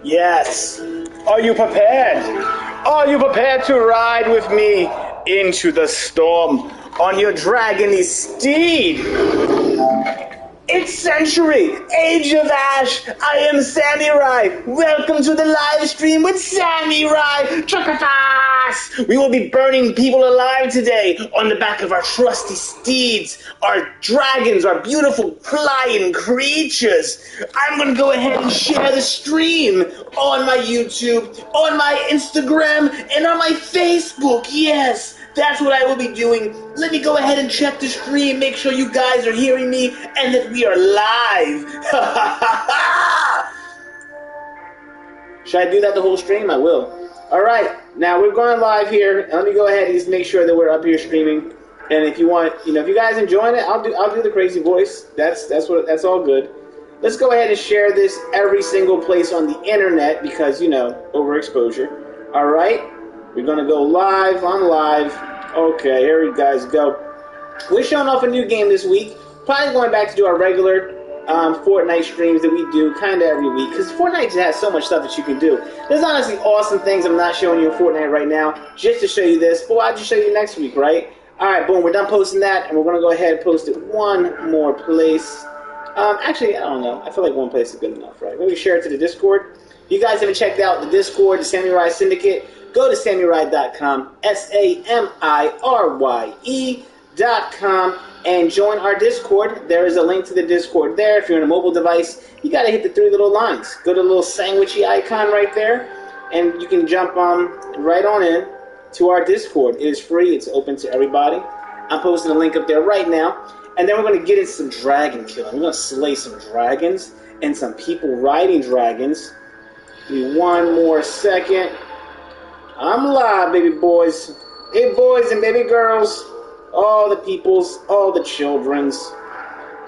Yes. Are you prepared? Are you prepared to ride with me into the storm on your dragony steed? It's Century, Age of Ash. I am Samurai. Welcome to the live stream with Samurai. Chakatas! We will be burning people alive today on the back of our trusty steeds, our dragons, our beautiful flying creatures. I'm going to go ahead and share the stream on my YouTube, on my Instagram, and on my Facebook. Yes. That's what I will be doing. Let me go ahead and check the stream, make sure you guys are hearing me, and that we are live. Should I do that the whole stream? I will. All right, now we're going live here. Let me go ahead and just make sure that we're up here streaming. And if you want, if you guys enjoying it, I'll do the crazy voice. That's all good. Let's go ahead and share this every single place on the internet because overexposure. All right. We're going to go live on live. Okay, here you guys go. We're showing off a new game this week. Probably going back to do our regular Fortnite streams that we do kind of every week. Because Fortnite has so much stuff that you can do. There's honestly awesome things I'm not showing you in Fortnite right now. Just to show you this. But I'll just show you next week, right? Alright, boom. We're done posting that. And we're going to go ahead and post it one more place. Actually, I don't know. I feel like one place is good enough, right? Maybe share it to the Discord. If you guys haven't checked out the Discord, the Samurai Syndicate, go to samurai.com, SAMIRYE.com, and join our Discord. There is a link to the Discord there. If you're on a mobile device, you got to hit the three little lines. Go to the little sandwichy icon right there, and you can jump right on in to our Discord. It is free. It's open to everybody. I'm posting a link up there right now. And then we're going to get into some dragon killing. We're going to slay some dragons and some people riding dragons. Give me one more second. I'm live, baby boys. Hey, boys and baby girls. All the peoples, all the childrens.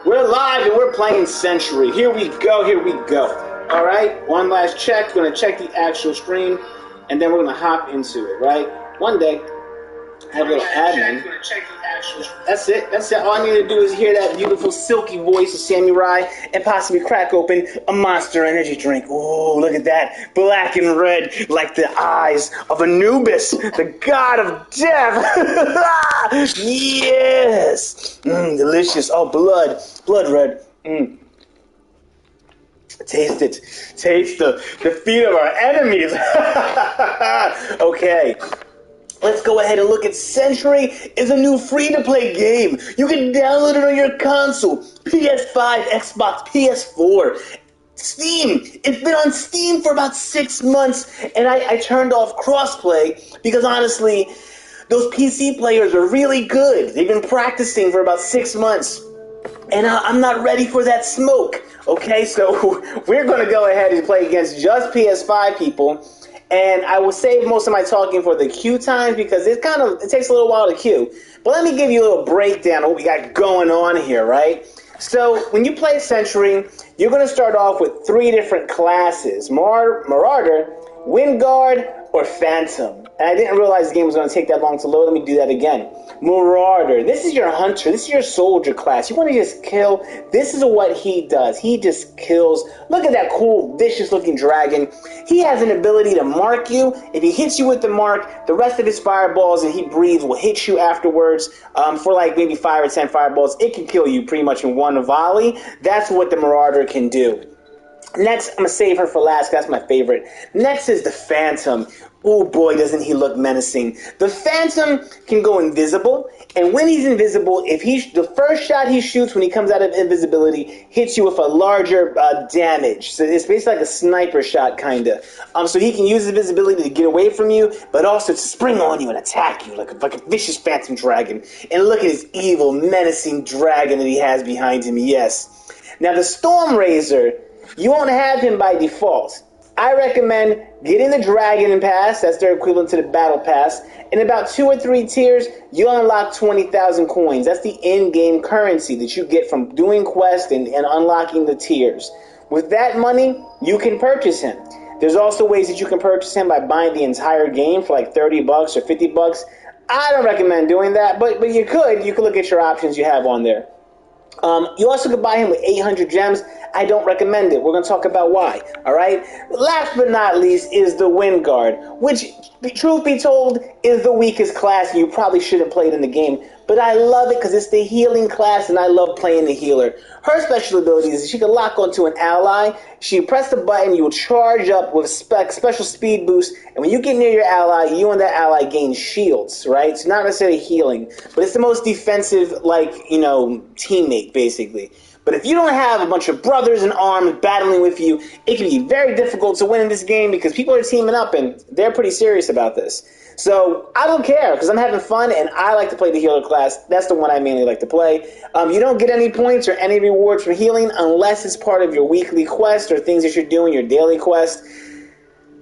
We're live and we're playing Century. Here we go, here we go. All right, one last check. We're going to check the actual stream, and then we're going to hop into it, right? One day, I have a little admin. That's it. All I need to do is hear that beautiful silky voice of Samurai and possibly crack open a Monster Energy drink. Oh, look at that. Black and red like the eyes of Anubis, the god of death. Yes. Delicious. Oh, blood red. Taste it. Taste the feet of our enemies. Okay. Let's go ahead and look at Century. It's a new free-to-play game. You can download it on your console, PS5, Xbox, PS4, Steam. It's been on Steam for about 6 months, and I turned off crossplay because, honestly, those PC players are really good. They've been practicing for about 6 months, and I'm not ready for that smoke. Okay, so we're going to go ahead and play against just PS5 people. And I will save most of my talking for the queue times because it takes a little while to queue. But let me give you a little breakdown of what we got going on here, right? So when you play Century, you're going to start off with 3 different classes: Marauder, Windguard, or Phantom. And I didn't realize the game was going to take that long to load. Let me do that again. Marauder. This is your hunter. This is your soldier class. You want to just kill. This is what he does. He just kills. Look at that cool, vicious-looking dragon. He has an ability to mark you. If he hits you with the mark, the rest of his fireballs that he breathes will hit you afterwards for like maybe 5 or 10 fireballs. It can kill you pretty much in one volley. That's what the Marauder can do. Next, I'm going to save her for last. That's my favorite. Next is the Phantom. Oh boy, doesn't he look menacing. The Phantom can go invisible, and when he's invisible, the first shot he shoots when he comes out of invisibility hits you with a larger damage. So it's basically like a sniper shot, kind of. So he can use his invisibility to get away from you, but also to spring on you and attack you like a vicious phantom dragon. And look at his evil, menacing dragon that he has behind him, yes. Now the Stormrazor, you won't have him by default. I recommend getting the Dragon Pass, that's their equivalent to the Battle Pass. In about 2 or 3 tiers, you'll unlock 20,000 coins. That's the in-game currency that you get from doing quests and unlocking the tiers. With that money, you can purchase him. There's also ways that you can purchase him by buying the entire game for like $30 or $50. I don't recommend doing that, but you could. You could look at your options you have on there. You also could buy him with 800 gems. I don't recommend it. We're going to talk about why, all right? Last but not least is the Wind Guard, which, truth be told, is the weakest class you probably should have played in the game. But I love it because it's the healing class, and I love playing the healer. Her special ability is she can lock onto an ally. She press the button, you will charge up with special speed boost, and when you get near your ally, you and that ally gain shields, right? It's not necessarily healing, but it's the most defensive, teammate, basically. But if you don't have a bunch of brothers in arms battling with you, it can be very difficult to win in this game because people are teaming up and they're pretty serious about this. So I don't care because I'm having fun and I like to play the healer class. That's the one I mainly like to play. You don't get any points or any rewards for healing unless it's part of your weekly quest or things that you're doing, your daily quest.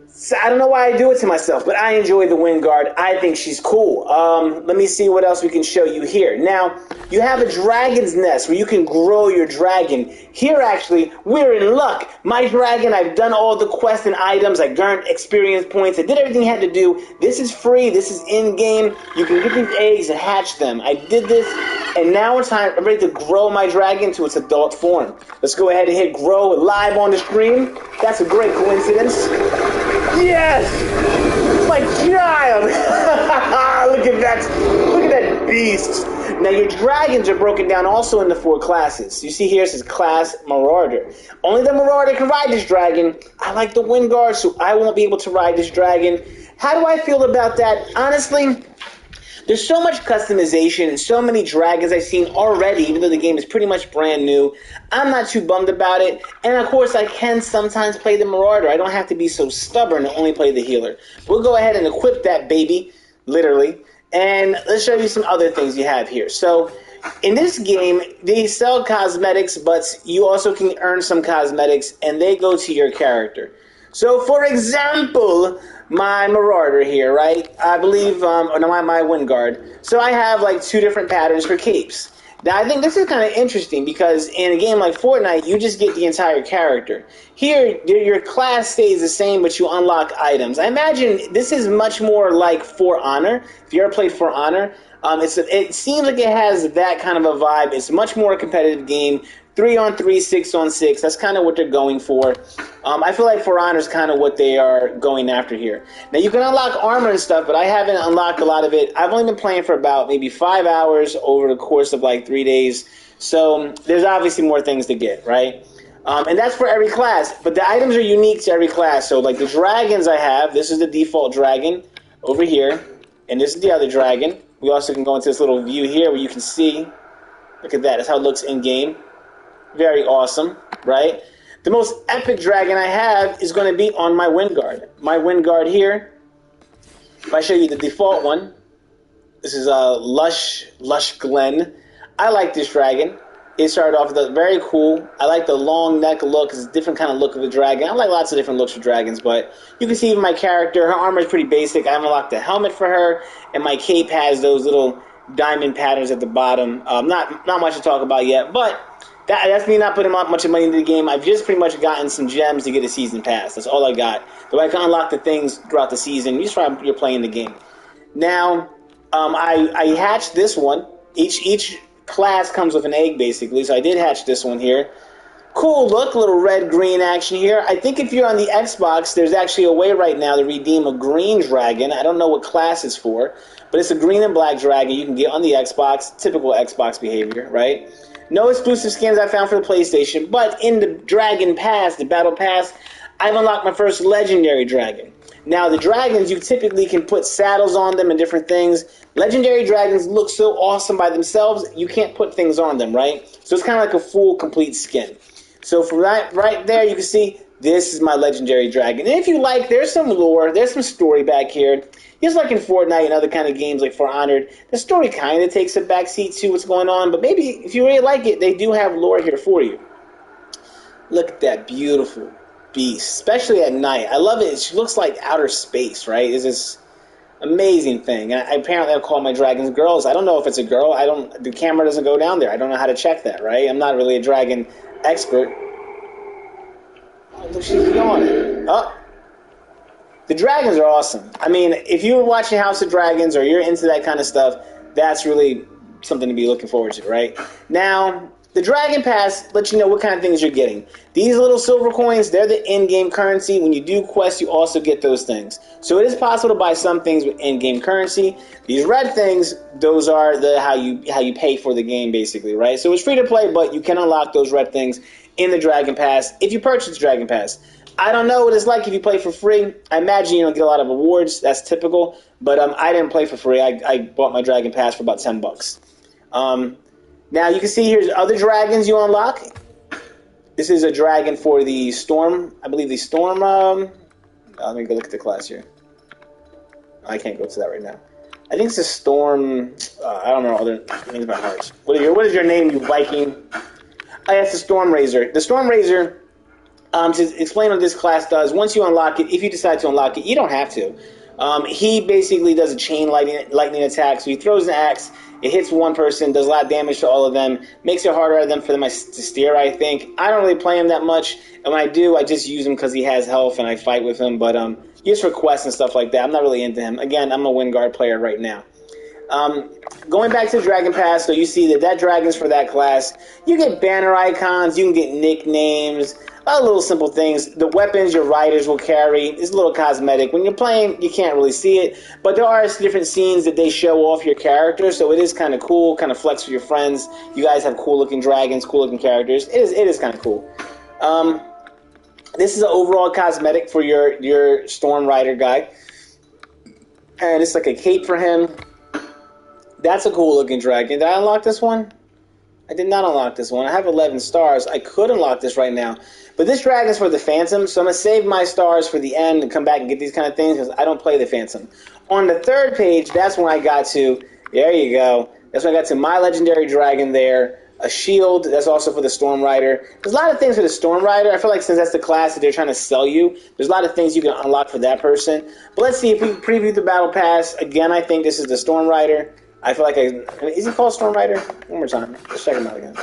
So I don't know why I do it to myself, but I enjoy the Wind Guard. I think she's cool. Let me see what else we can show you here. Now, you have a dragon's nest where you can grow your dragon. Here, actually, we're in luck. My dragon, I've done all the quests and items. I earned experience points. I did everything I had to do. This is free. This is in-game. You can get these eggs and hatch them. I did this, and now it's time. I'm ready to grow my dragon to its adult form. Let's go ahead and hit grow live on the stream. That's a great coincidence. Yes! My child! Look at that beast. Now your dragons are broken down also into 4 classes. You see here it says class Marauder. Only the Marauder can ride this dragon. I like the Wind Guard, so I won't be able to ride this dragon. How do I feel about that? Honestly, there's so much customization and so many dragons I've seen already, even though the game is pretty much brand new. I'm not too bummed about it. And of course, I can sometimes play the Marauder. I don't have to be so stubborn to only play the healer. We'll go ahead and equip that baby, literally. And let's show you some other things you have here. So in this game, they sell cosmetics, but you also can earn some cosmetics, and they go to your character. So, for example, my Marauder here, right? I believe, my Wind Guard. So I have like 2 different patterns for capes. Now, I think this is kind of interesting because in a game like Fortnite, you just get the entire character. Here, your class stays the same, but you unlock items. I imagine this is much more like For Honor. If you ever played For Honor, it seems like it has that kind of a vibe. It's a much more competitive game. 3-on-3, 6-on-6. That's kind of what they're going for. I feel like For Honor is kind of what they are going after here. Now, you can unlock armor and stuff, but I haven't unlocked a lot of it. I've only been playing for about maybe 5 hours over the course of like 3 days. So there's obviously more things to get, right? And that's for every class. But the items are unique to every class. So like the dragons I have, this is the default dragon over here. And this is the other dragon. We also can go into this little view here where you can see. Look at that. That's how it looks in-game. Very awesome, right? The most epic dragon I have is going to be on my Wind Guard. My Wind Guard here, if I show you the default one, this is Lush Glen. I like this dragon. It started off with very cool. I like the long neck look. It's a different kind of look of the dragon. I like lots of different looks for dragons, but you can see even my character, her armor is pretty basic. I haven't unlocked the helmet for her, and my cape has those little diamond patterns at the bottom. Not much to talk about yet, but that's me not putting much money into the game. I've just pretty much gotten some gems to get a season pass. That's all I got. But I can unlock the things throughout the season. Just while you're playing the game. Now, I hatched this one. Each class comes with an egg, basically. So I did hatch this one here. Cool look, little red-green action here. I think if you're on the Xbox, there's actually a way right now to redeem a green dragon. I don't know what class it's for, but it's a green and black dragon you can get on the Xbox. Typical Xbox behavior, right? No exclusive skins I found for the PlayStation, but in the Dragon Pass, the Battle Pass, I've unlocked my first legendary dragon. Now, the dragons, you typically can put saddles on them and different things. Legendary dragons look so awesome by themselves, you can't put things on them, right? So it's kind of like a full, complete skin. So from that right there, you can see this is my legendary dragon. And if you like, there's some lore, there's some story back here. Just like in Fortnite and other kind of games like For Honored, the story kind of takes a backseat to what's going on, but maybe if you really like it, they do have lore here for you. Look at that beautiful beast, especially at night. I love it. She looks like outer space, right? It's this amazing thing. And apparently I call my dragons girls. I don't know if it's a girl. The camera doesn't go down there. I don't know how to check that, right? I'm not really a dragon expert. Oh, look, she's yawning. Oh. The dragons are awesome. I mean, if you were watching House of Dragons or you're into that kind of stuff, that's really something to be looking forward to, right? Now, the Dragon Pass lets you know what kind of things you're getting. These little silver coins, they're the in-game currency. When you do quests, you also get those things. So it is possible to buy some things with in-game currency. These red things, those are the how you pay for the game, basically, right? So it's free to play, but you can unlock those red things in the Dragon Pass if you purchase the Dragon Pass. I don't know what it's like if you play for free. I imagine you don't get a lot of awards. That's typical. But I didn't play for free. I bought my Dragon Pass for about $10. Now you can see here's other dragons you unlock. This is a dragon for the Storm. I believe the Storm. Let me go look at the class here. I can't go to that right now. I think it's a Storm. I don't know other names by heart. What is your name, you Viking? It's the Storm Razor. The Storm Razor. To explain what this class does, once you unlock it, if you decide to unlock it, you don't have to. He basically does a chain lightning attack. So he throws an axe, it hits one person, does a lot of damage to all of them, makes it harder for them to steer, I think. I don't really play him that much, and when I do, I just use him because he has health and I fight with him, but just for quests and stuff like that, I'm not really into him. Again, I'm a Wingard player right now. Going back to the Dragon Pass, so you see that dragon's for that class. You get banner icons, you can get nicknames, a lot of little simple things. The weapons your riders will carry is a little cosmetic. When you're playing, you can't really see it, but there are different scenes that they show off your character, so it is kind of cool, kind of flex with your friends. You guys have cool-looking dragons, cool-looking characters. It is kind of cool. This is an overall cosmetic for your Storm Rider guy, and it's like a cape for him. That's a cool-looking dragon. Did I unlock this one? I did not unlock this one. I have 11 stars. I could unlock this right now. But this dragon's for the Phantom, so I'm going to save my stars for the end and come back and get these kind of things because I don't play the Phantom. On the third page, that's when I got to, there you go, that's when I got to my legendary dragon there, a shield, that's also for the Storm Rider. There's a lot of things for the Storm Rider. I feel like since that's the class that they're trying to sell you, there's a lot of things you can unlock for that person. But let's see if we preview the Battle Pass. Again, I think this is the Storm Rider. I feel like is he called Storm Rider? One more time. Let's check him out again.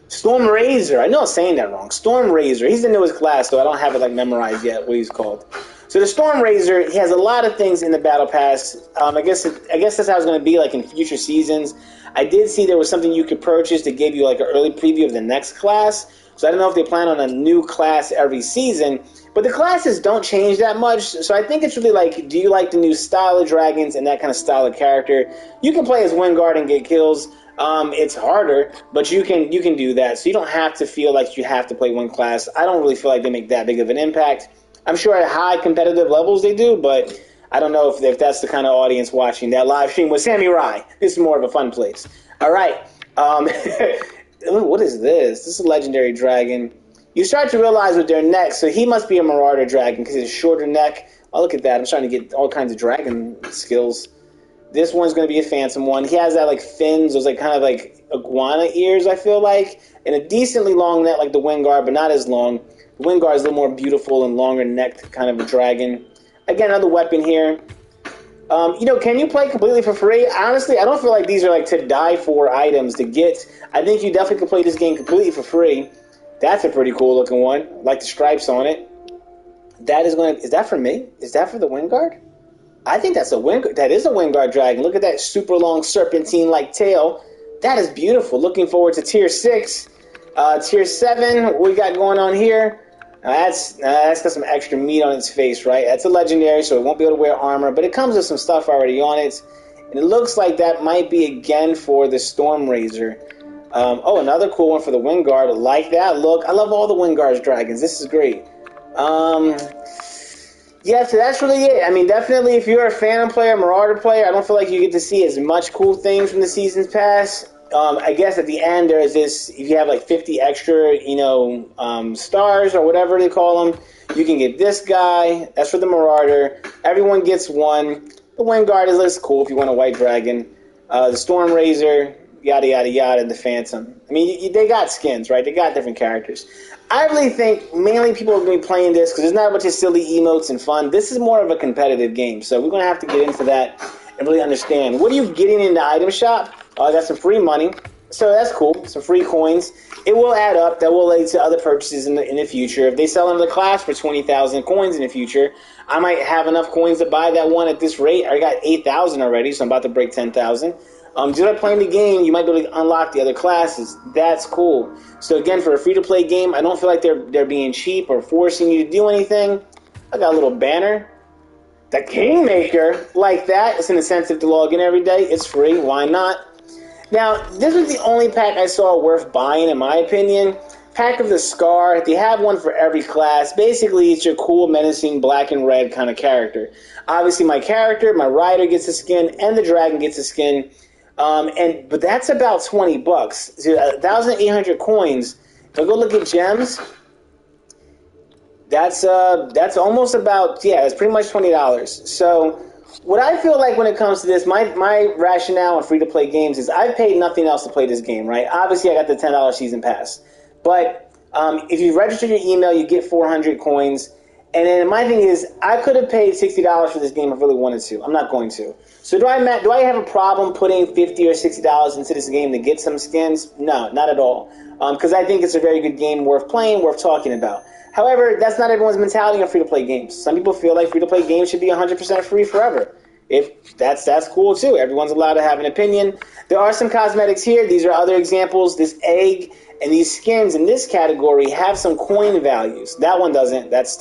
Storm Razor. I know I'm saying that wrong. Storm Razor. He's the newest class, so I don't have it like memorized yet what he's called. So the Storm Razor, he has a lot of things in the Battle Pass. I guess that's how it's going to be like in future seasons. I did see there was something you could purchase that gave you like an early preview of the next class. So I don't know if they plan on a new class every season. But the classes don't change that much, so I think it's really like, do you like the new style of dragons and that kind of style of character? You can play as Wingard and get kills. It's harder, but you can do that. So you don't have to feel like you have to play one class. I don't really feel like they make that big of an impact. I'm sure at high competitive levels they do, but I don't know if that's the kind of audience watching that live stream with Sammy Rai. This is more of a fun place. All right. What is this? This is a legendary dragon. You start to realize with their necks, so he must be a Marauder dragon because he has a shorter neck. Oh, look at that. I'm starting to get all kinds of dragon skills. This one's going to be a Phantom one. He has that like fins, those like kind of like iguana ears, I feel like, and a decently long neck like the Wingard, but not as long. The Wingard is a little more beautiful and longer necked kind of a dragon. Again, another weapon here. Can you play completely for free? Honestly, I don't feel like these are like to die for items to get. I think you definitely can play this game completely for free. That's a pretty cool looking one. I like the stripes on it. Is that for me? Is that for the Wingard? I think that is a Wingard dragon. Look at that super long serpentine-like tail. That is beautiful. Looking forward to Tier 6. Tier 7, what we got going on here? That's got some extra meat on its face, right? That's a legendary, so it won't be able to wear armor, but it comes with some stuff already on it. And it looks like that might be again for the Storm Razor. Another cool one for the Wingard. I like that look. I love all the Wingard's dragons. This is great. Yeah, so that's really it. I mean, definitely if you're a Phantom player, Marauder player, I don't feel like you get to see as much cool things from the Season's Pass. I guess at the end there is this, if you have like 50 extra, stars or whatever they call them, you can get this guy. That's for the Marauder. Everyone gets one. The Wingard is cool if you want a white dragon. The Storm Razor, yada, yada, yada, the Phantom. I mean, they got skins, right? They got different characters. I really think mainly people are going to be playing this because there's not a bunch of silly emotes and fun. This is more of a competitive game, so we're going to have to get into that and really understand. What are you getting in the item shop? I got some free money, so that's cool. Some free coins. It will add up. That will lead to other purchases in the future. If they sell another class for 20,000 coins in the future, I might have enough coins to buy that one at this rate. I got 8,000 already, so I'm about to break 10,000. Just by playing the game, you might be able to unlock the other classes. That's cool. So again, for a free-to-play game, I don't feel like they're being cheap or forcing you to do anything. I got a little banner. The Kingmaker, like that. It's an incentive to log in every day. It's free. Why not? Now, this was the only pack I saw worth buying, in my opinion. Pack of the Scar. They have one for every class. Basically, it's your cool, menacing, black and red kind of character. Obviously, my character, my rider gets a skin, and the dragon gets a skin. But that's about $20. So 1,800 coins. If I go look at gems, that's almost about, it's pretty much $20. So what I feel like when it comes to this, my rationale on free-to-play games is I've paid nothing else to play this game, right? Obviously, I got the $10 season pass. But if you register your email, you get 400 coins. And then my thing is, I could have paid $60 for this game if I really wanted to. I'm not going to. So do I have a problem putting $50 or $60 into this game to get some skins? No, not at all. Because I think it's a very good game worth playing, worth talking about. However, that's not everyone's mentality on free-to-play games. Some people feel like free-to-play games should be 100% free forever. If that's cool too. Everyone's allowed to have an opinion. There are some cosmetics here. These are other examples. This egg and these skins in this category have some coin values. That one doesn't. That's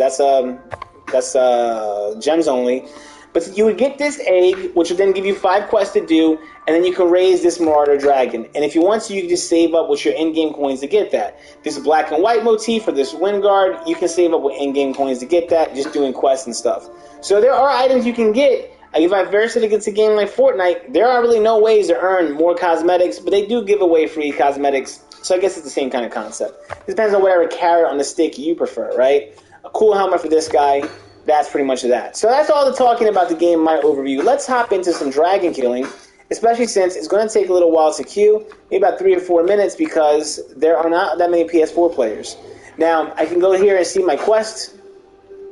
gems only. But you would get this egg, which would then give you 5 quests to do, and then you can raise this Marauder Dragon. And if you want to, you can just save up with your in-game coins to get that. This black and white motif for this Wind Guard, you can save up with in-game coins to get that, just doing quests and stuff. So there are items you can get. If I verse it against a game like Fortnite, there are really no ways to earn more cosmetics, but they do give away free cosmetics. So I guess it's the same kind of concept. It depends on whatever carrot on the stick you prefer, right? A cool helmet for this guy. That's pretty much that. So that's all the talking about the game, my overview. Let's hop into some dragon killing, especially since it's going to take a little while to queue, maybe about 3 or 4 minutes, because there are not that many PS4 players. Now, I can go here and see my quest,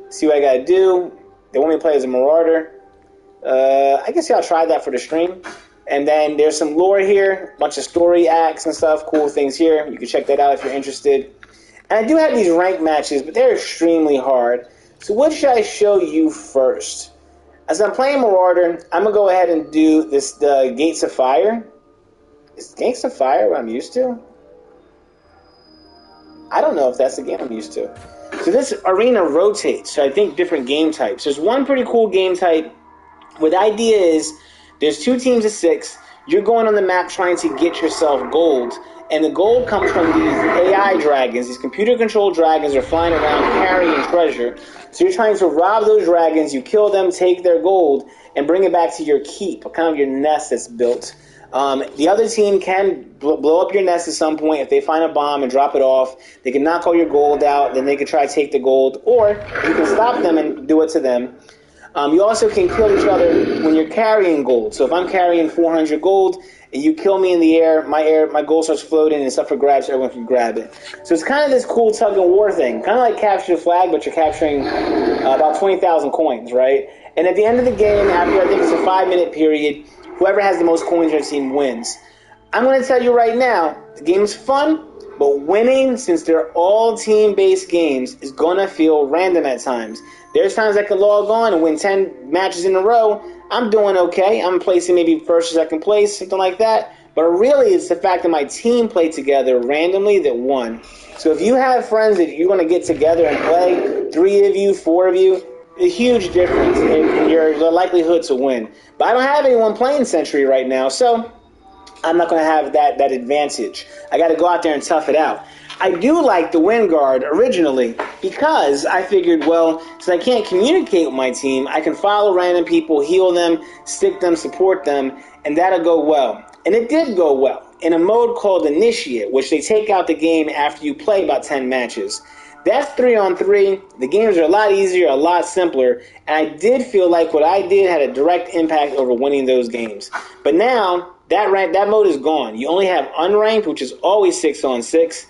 see what I got to do. They want me to play as a Marauder. I guess I'll try that for the stream. And then there's some lore here, a bunch of story acts and stuff, cool things here. You can check that out if you're interested. And I do have these ranked matches, but they're extremely hard. So what should I show you first? As I'm playing Marauder, I'm going to go ahead and do the Gates of Fire. Is Gates of Fire what I'm used to? I don't know if that's the game I'm used to. So this arena rotates, so I think different game types. There's one pretty cool game type where the idea is there's 2 teams of 6. You're going on the map trying to get yourself gold. And the gold comes from these AI dragons. These computer-controlled dragons are flying around carrying treasure. So you're trying to rob those dragons. You kill them, take their gold, and bring it back to your keep, kind of your nest that's built. The other team can blow up your nest at some point. If they find a bomb and drop it off, they can knock all your gold out. Then they can try to take the gold. Or you can stop them and do it to them. You also can kill each other when you're carrying gold. So if I'm carrying 400 gold and you kill me in the air, my gold starts floating and it's up for grabs so everyone can grab it. So it's kind of this cool tug-of-war thing. Kind of like capture the flag, but you're capturing about 20,000 coins, right? And at the end of the game, after I think it's a 5-minute period, whoever has the most coins in their team wins. I'm going to tell you right now, the game's fun, but winning, since they're all team-based games, is going to feel random at times. There's times I can log on and win 10 matches in a row. I'm doing okay. I'm placing maybe first or second place, something like that. But really, it's the fact that my team played together randomly that won. So if you have friends that you're going to get together and play, 3 of you, 4 of you, a huge difference in your likelihood to win. But I don't have anyone playing Century right now, so I'm not going to have that advantage. I got to go out there and tough it out. I do like the Wind Guard originally because I figured, well, since I can't communicate with my team, I can follow random people, heal them, stick them, support them, and that'll go well. And it did go well in a mode called Initiate, which they take out the game after you play about 10 matches. That's 3-on-3. The games are a lot easier, a lot simpler, and I did feel like what I did had a direct impact over winning those games. But now, that mode is gone. You only have unranked, which is always 6-on-6.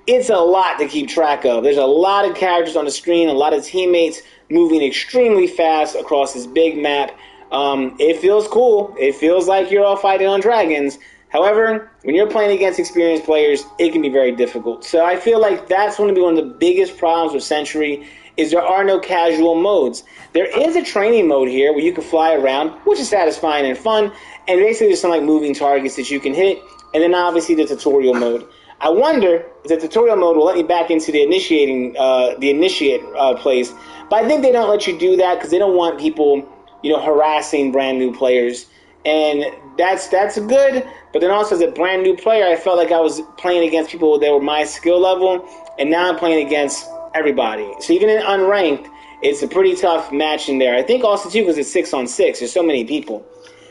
It's a lot to keep track of. There's a lot of characters on the screen, a lot of teammates moving extremely fast across this big map. It feels cool. It feels like you're all fighting on dragons. However, when you're playing against experienced players, it can be very difficult. So I feel like that's going to be one of the biggest problems with Century is there are no casual modes. There is a training mode here where you can fly around, which is satisfying and fun, and basically there's some like moving targets that you can hit, and then obviously the tutorial mode. I wonder if the tutorial mode will let me back into the initiate place, but I think they don't let you do that because they don't want people, harassing brand new players. And that's good, but then also as a brand new player, I felt like I was playing against people that were my skill level, and now I'm playing against everybody. So even in unranked, it's a pretty tough match in there. I think also too because it's 6-on-6. There's so many people.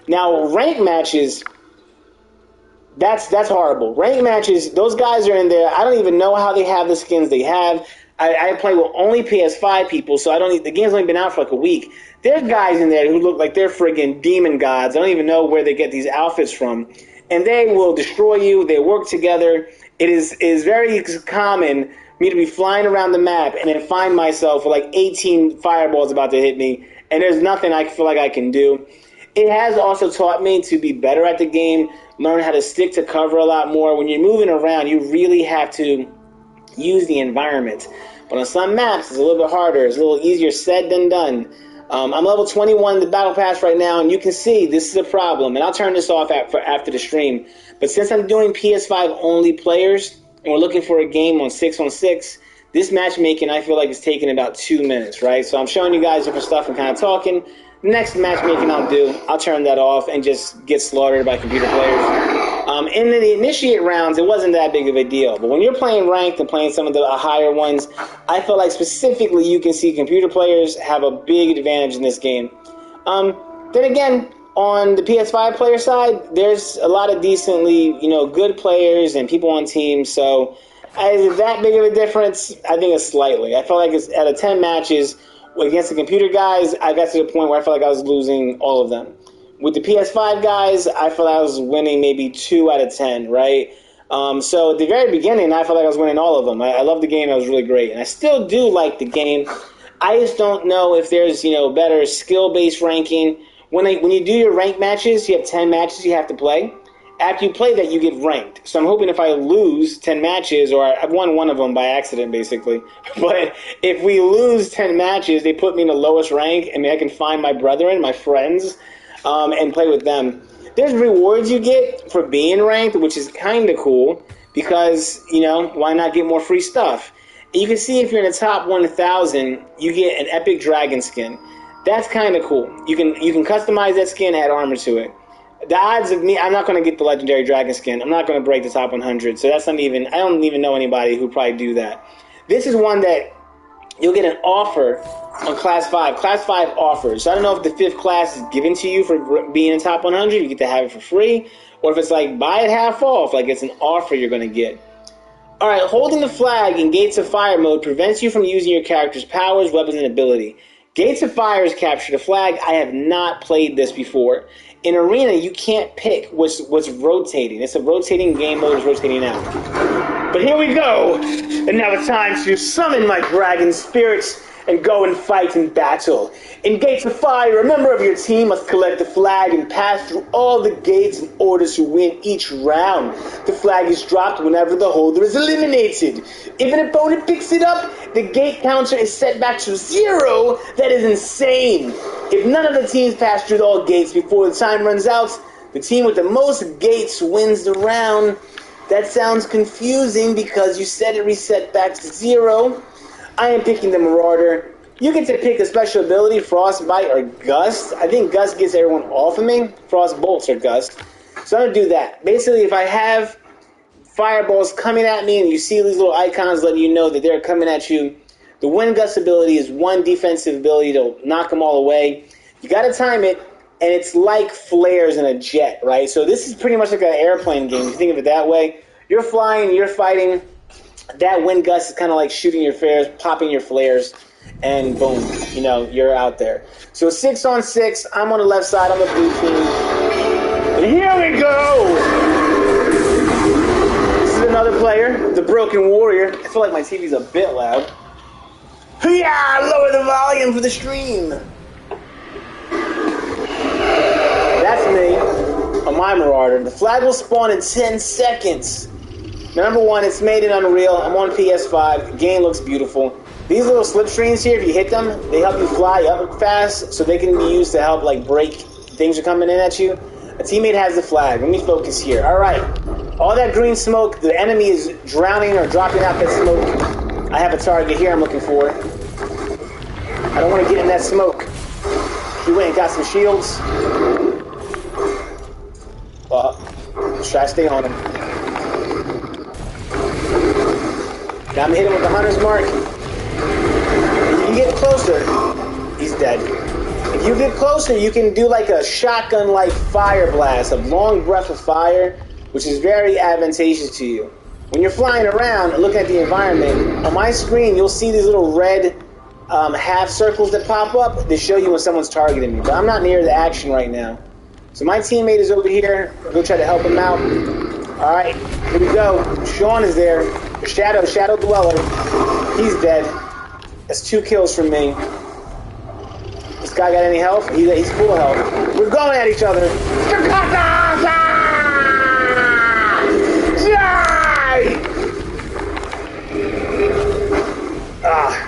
Now ranked matches, that's horrible. Ranked matches, those guys are in there. I don't even know how they have the skins they have. I play with only PS5 people, so the game's only been out for like a week. There's guys in there who look like they're friggin' demon gods. I don't even know where they get these outfits from. And they will destroy you. They work together. It is very common me to be flying around the map and then find myself with like 18 fireballs about to hit me, and there's nothing I feel like I can do. It has also taught me to be better at the game, learn how to stick to cover a lot more. When you're moving around, you really have to use the environment. But on some maps, it's a little bit harder. It's a little easier said than done. I'm level 21 in the Battle Pass right now, and you can see this is a problem. And I'll turn this off after the stream. But since I'm doing PS5 only players, and we're looking for a game on 6-on-6, this matchmaking I feel like is taking about 2 minutes, right? So I'm showing you guys different stuff and kind of talking. Next matchmaking I'll turn that off and just get slaughtered by computer players. In the initiate rounds, it wasn't that big of a deal. But when you're playing ranked and playing some of the higher ones, I feel like specifically you can see computer players have a big advantage in this game. Then again, on the PS5 player side, there's a lot of decently, good players and people on teams. So is it that big of a difference? I think it's slightly. I felt like it's out of 10 matches against the computer guys, I got to the point where I felt like I was losing all of them. With the PS5 guys, I felt like I was winning maybe 2 out of 10, right? So at the very beginning, I felt like I was winning all of them. I love the game. It was really great. And I still do like the game. I just don't know if there's, better skill-based ranking. When you do your ranked matches, you have 10 matches you have to play. After you play that, you get ranked. So I'm hoping if I lose 10 matches, or I've won one of them by accident, basically. But if we lose 10 matches, they put me in the lowest rank, and I can find my brethren, my friends, and play with them. There's rewards you get for being ranked, which is kind of cool, because, why not get more free stuff? And you can see if you're in the top 1,000, you get an epic dragon skin. That's kind of cool. You can customize that skin, add armor to it. The odds of me, I'm not going to get the legendary dragon skin. I'm not going to break the top 100. So that's I don't even know anybody who probably do that. This is one that you'll get an offer on Class 5. Class 5 offers. So I don't know if the 5th class is given to you for being in top 100. You get to have it for free. Or if it's like buy it half off, like it's an offer you're going to get. All right, holding the flag in Gates of Fire mode prevents you from using your character's powers, weapons, and ability. Gates of Fire is capture the flag. I have not played this before. In Arena, you can't pick what's rotating. It's a rotating game mode. It's rotating out. But here we go. And now it's time to summon my dragon spirits and go and fight in battle. In Gates of Fire, a member of your team must collect the flag and pass through all the gates in order to win each round. The flag is dropped whenever the holder is eliminated. If an opponent picks it up, the gate counter is set back to 0. That is insane. If none of the teams pass through all gates before the time runs out, the team with the most gates wins the round. That sounds confusing because you said it reset back to 0. I am picking the Marauder. You get to pick a special ability, Frostbite or Gust. I think Gust gets everyone off of me. Frost Bolts or Gust. So I'm going to do that. Basically, if I have fireballs coming at me and you see these little icons letting you know that they're coming at you, the Wind Gust ability is one defensive ability to knock them all away. You got to time it, and it's like flares in a jet, right? So this is pretty much like an airplane game. If you think of it that way, you're flying, you're fighting. That Wind Gust is kind of like shooting your flares, popping your flares, and boom, you're out there. So 6-on-6, I'm on the left side, I'm the blue team. And here we go! This is another player, the Broken Warrior. I feel like my TV's a bit loud. Yeah, lower the volume for the stream. That's me on my Marauder. The flag will spawn in 10 seconds. Number one, it's made in Unreal. I'm on PS5. The game looks beautiful. These little slipstreams here, if you hit them, they help you fly up fast, so they can be used to help like break things are coming in at you. A teammate has the flag. Let me focus here. All right. All that green smoke, the enemy is drowning or dropping out that smoke. I have a target here I'm looking for. I don't want to get in that smoke. He went and got some shields. Let's try to stay on him. Now I'm hitting with the hunter's mark. If you get closer, he's dead. If you get closer, you can do like a shotgun-like fire blast, a long breath of fire, which is very advantageous to you. When you're flying around and looking at the environment, on my screen, you'll see these little red half circles that pop up that show you when someone's targeting me. But I'm not near the action right now. So my teammate is over here. I'll go try to help him out. All right, here we go. Sean is there. Shadow Dweller. He's dead. That's 2 kills from me. This guy got any health? He's full of health. We're going at each other.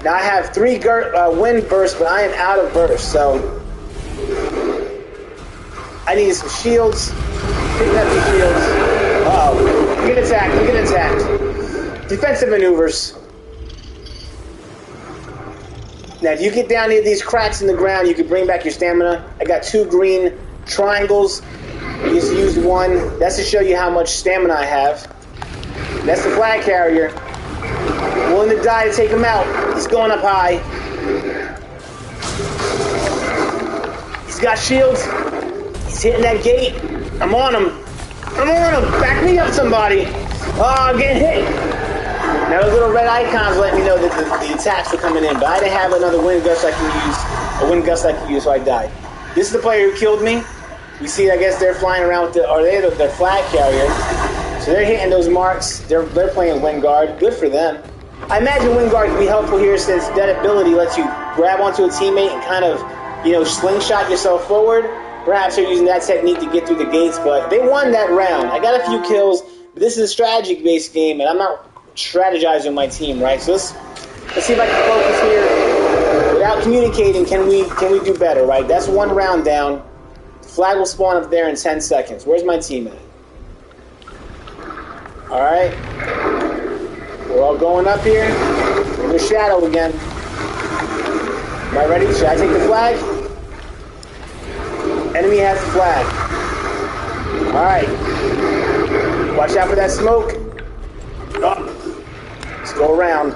Now I have 3 wind bursts, but I am out of burst, so I need some shields. Picking up the shields. Uh-oh. I'm getting attacked. Defensive maneuvers. Now, if you get down near these cracks in the ground, you can bring back your stamina. I got 2 green triangles. You just used 1. That's to show you how much stamina I have. That's the flag carrier. Willing to die to take him out. He's going up high. He's got shields. He's hitting that gate. I'm on him. Back me up, somebody. Oh, I'm getting hit. Now those little red icons let me know that the attacks were coming in, but I didn't have another wind gust I can use, so I died. This is the player who killed me. We see, I guess they're flying around with their flag carrier. So they're hitting those marks. They're playing wind guard. Good for them. I imagine wind guard can be helpful here since that ability lets you grab onto a teammate and kind of, slingshot yourself forward. Perhaps they're using that technique to get through the gates, but they won that round. I got a few kills, but this is a strategy-based game, and I'm not strategizing my team, right? So let's see if I can focus here. Without communicating, can we do better, right? That's 1 round down. The flag will spawn up there in 10 seconds. Where's my team at? All right. We're all going up here. We're in the shadow again. Am I ready? Should I take the flag? Enemy has the flag. All right. Watch out for that smoke. Oh. Let's go around.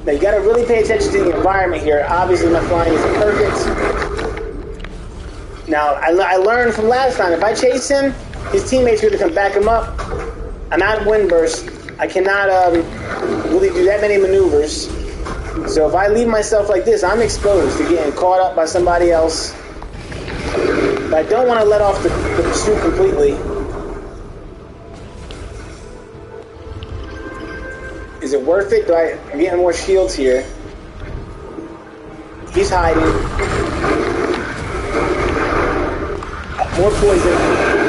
Now you got to really pay attention to the environment here. Obviously my flying isn't perfect. Now I learned from last time, if I chase him, his teammates are going to come back him up. I'm out of wind burst. I cannot really do that many maneuvers. So if I leave myself like this, I'm exposed to getting caught up by somebody else. But I don't want to let off the pursuit completely. Is it worth it? I'm getting more shields here. He's hiding. More poison.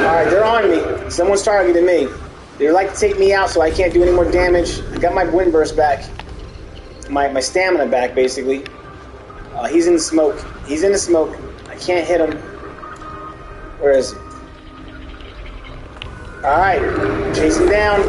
Alright, they're on me. Someone's targeting me. They like to take me out so I can't do any more damage. I got my wind burst back. My stamina back, basically. He's in the smoke. I can't hit him. Where is he? Alright. Chasing down.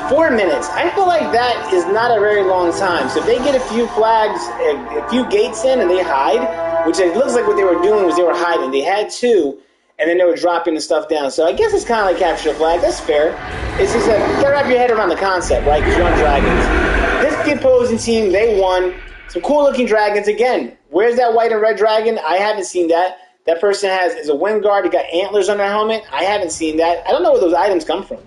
4 minutes. I feel like that is not a very long time. So if they get a few flags, a few gates in and they hide, which it looks like what they were doing was they were hiding. They had 2, and then they were dropping the stuff down. So I guess it's kind of like capture the flag. That's fair. It's just that you gotta wrap your head around the concept, right? Because you're on dragons. This opposing team, they won. Some cool looking dragons. Again, where's that white and red dragon? I haven't seen that. That person is a wind guard. They got antlers on their helmet. I haven't seen that. I don't know where those items come from.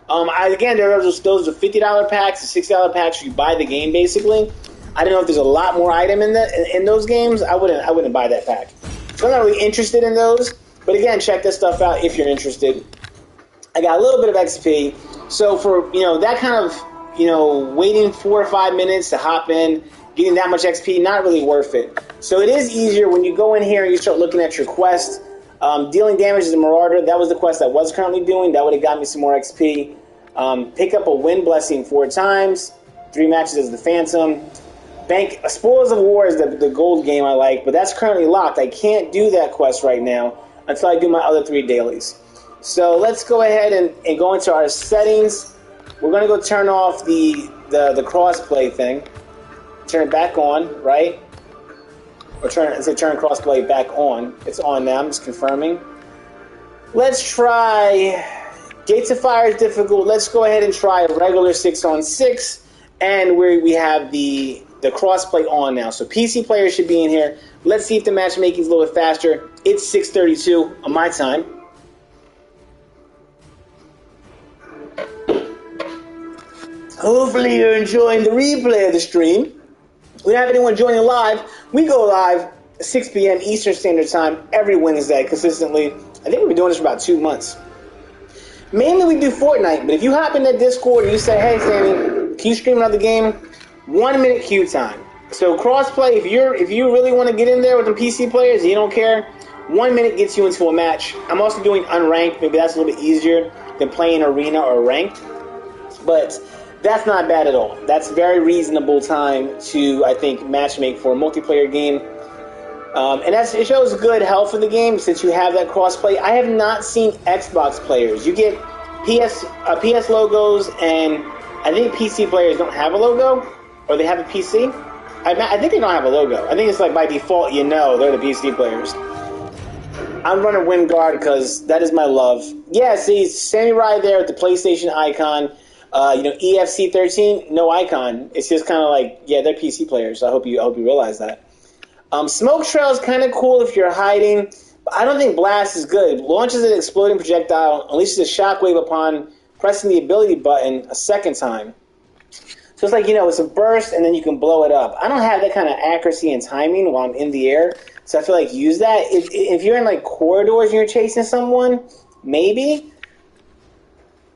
Again, there are those are $50 packs, the $60 packs. You buy the game basically. I don't know if there's a lot more item in those games. I wouldn't buy that pack. So I'm not really interested in those. But again, check this stuff out if you're interested. I got a little bit of XP. So for that kind of waiting 4 or 5 minutes to hop in, getting that much XP, not really worth it. So it is easier when you go in here and you start looking at your quest. Dealing damage as a Marauder, that was the quest I was currently doing. That would have got me some more XP. Pick up a Wind Blessing 4 times. 3 matches as the Phantom. Bank Spoils of War is the gold game I like, but that's currently locked. I can't do that quest right now until I do my other 3 dailies. So let's go ahead and go into our settings. We're going to go turn off the crossplay thing. Turn it back on, right? Or turn crossplay back on. It's on now. I'm just confirming. Let's try Gates of Fire is difficult. Let's go ahead and try a regular 6-on-6, and we have the crossplay on now. So PC players should be in here. Let's see if the matchmaking is a little bit faster. It's 6:32 on my time. Hopefully you're enjoying the replay of the stream. We don't have anyone joining live. We go live 6 p.m. Eastern Standard Time every Wednesday consistently. I think we've been doing this for about 2 months. Mainly we do Fortnite, but if you hop in that Discord and you say, hey, Sammy, can you stream another game? 1 minute queue time. So crossplay, if you really want to get in there with the PC players and you don't care, 1 minute gets you into a match. I'm also doing unranked. Maybe that's a little bit easier than playing arena or ranked. But that's not bad at all. That's very reasonable time to, I think, matchmake for a multiplayer game. And it shows good health in the game since you have that crossplay. I have not seen Xbox players. You get PS logos, and I think PC players don't have a logo, or they have a PC. I think they don't have a logo. I think it's like by default, they're the PC players. I'm running Wingard because that is my love. Yeah, see, Sammy right there with the PlayStation icon. EFC13, no icon. It's just kind of like, yeah, they're PC players. I hope you realize that. Smoke Trail is kind of cool if you're hiding, but I don't think Blast is good. It launches an exploding projectile, unleashes a shockwave upon pressing the ability button a second time. So it's like, it's a burst and then you can blow it up. I don't have that kind of accuracy and timing while I'm in the air, so I feel like use that. If you're in like corridors and you're chasing someone, maybe.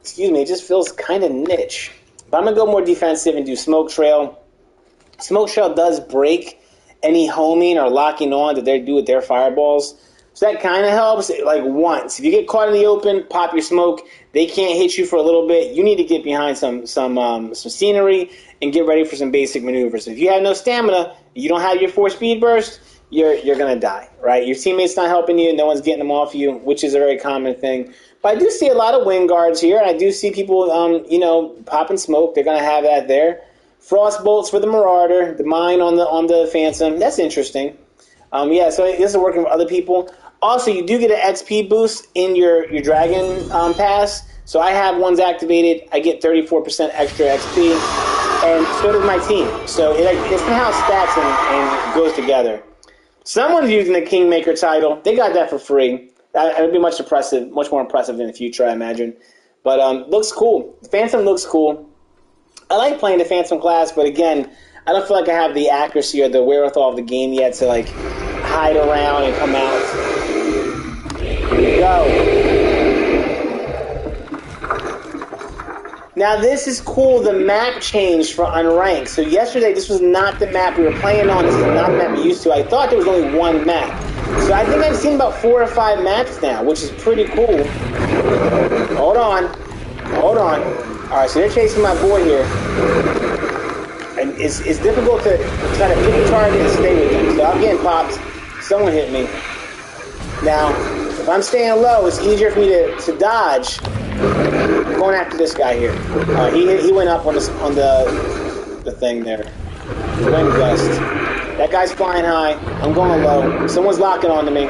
Excuse me, it just feels kind of niche. But I'm going to go more defensive and do Smoke Trail. Smoke Trail does break any homing or locking on that they do with their fireballs. So that kind of helps, like once. If you get caught in the open, pop your smoke. They can't hit you for a little bit. You need to get behind some scenery and get ready for some basic maneuvers. If you have no stamina, you don't have your 4 speed burst, you're going to die, right? Your teammate's not helping you. No one's getting them off you, which is a very common thing. But I do see a lot of wing guards here, and I do see people, popping smoke. They're going to have that there. Frost bolts for the Marauder, the mine on the Phantom. That's interesting. So this is working for other people. Also, you do get an XP boost in your Dragon Pass. So I have ones activated. I get 34% extra XP, and so does my team. So it's how stats and goes together. Someone's using the Kingmaker title. They got that for free. That would be much more impressive in the future, I imagine. But looks cool. The Phantom looks cool. I like playing the Phantom class, but again, I don't feel like I have the accuracy or the wherewithal of the game yet to like hide around and come out. Here we go. Now this is cool. The map changed for Unranked. So yesterday, this was not the map we were playing on. This is not the map we used to. I thought there was only one map. So I think I've seen about 4 or 5 maps now, which is pretty cool. Hold on. All right, so they're chasing my boy here. And it's difficult to try to pick a target and stay with them. So I'm getting popped. Someone hit me. Now, if I'm staying low, it's easier for me to dodge. I'm going after this guy here. He went up on the thing there. The wind gust. That guy's flying high. I'm going low. Someone's locking onto me.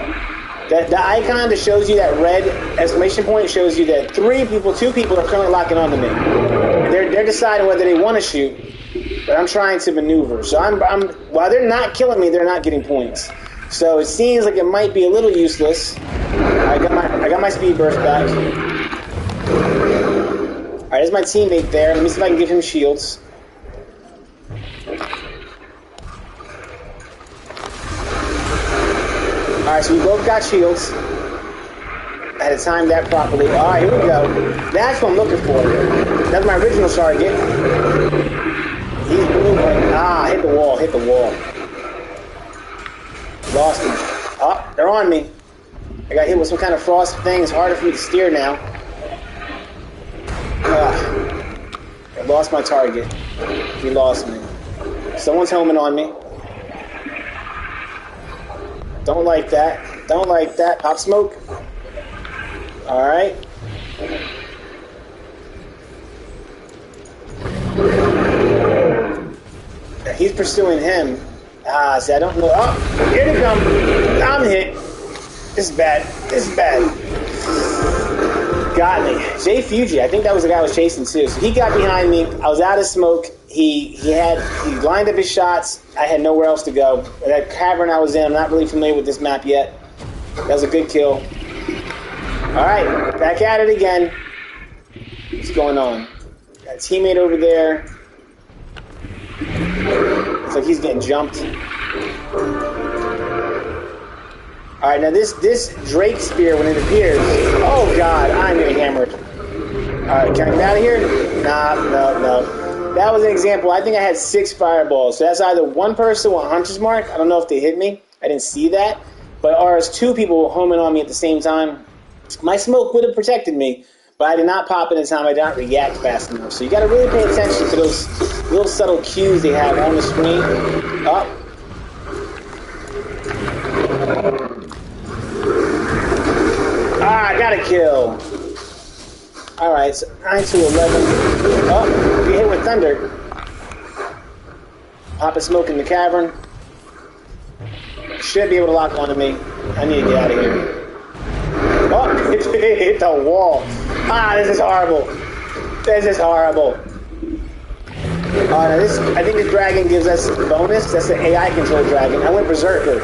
The icon that shows you that red exclamation point shows you that 2 people are currently locking onto me. And they're deciding whether they want to shoot, but I'm trying to maneuver. So while they're not killing me, they're not getting points. So it seems like it might be a little useless. I got my speed burst back. All right, there's my teammate there. Let me see if I can give him shields. Alright, so we both got shields. I had to time that properly. Alright, here we go. That's what I'm looking for. That's my original target. He's maneuvering. Hit the wall. Lost him. Oh, they're on me. I got hit with some kind of frost thing. It's harder for me to steer now. I lost my target. He lost me. Someone's homing on me. Don't like that. Don't like that. Pop smoke. Alright. He's pursuing him. See, I don't know. Oh, here they come. I'm hit. This is bad. This is bad. Got me. Jay Fuji, I think that was the guy I was chasing too. So he got behind me. I was out of smoke. He lined up his shots. I had nowhere else to go. That cavern I was in, I'm not really familiar with this map yet. That was a good kill. Alright, back at it again. What's going on? Got a teammate over there. Looks like he's getting jumped. Alright, now this Drake spear, when it appears... Oh god, I'm getting hammered. Alright, can I get out of here? Nah, no. That was an example. I think I had 6 fireballs. So that's either one person with a hunter's mark. I don't know if they hit me. I didn't see that. But or it's 2 people homing on me at the same time. My smoke would have protected me, but I did not pop it in time. I did not react fast enough. So you got to really pay attention to those little subtle cues they have on the screen. Oh. I got a kill. Alright, so 9 to 11. Oh, we hit with thunder. Pop a smoke in the cavern. Should be able to lock onto me. I need to get out of here. Oh, it hit the wall. This is horrible. This is horrible. I think this dragon gives us a bonus. That's the AI controlled dragon. I went berserker.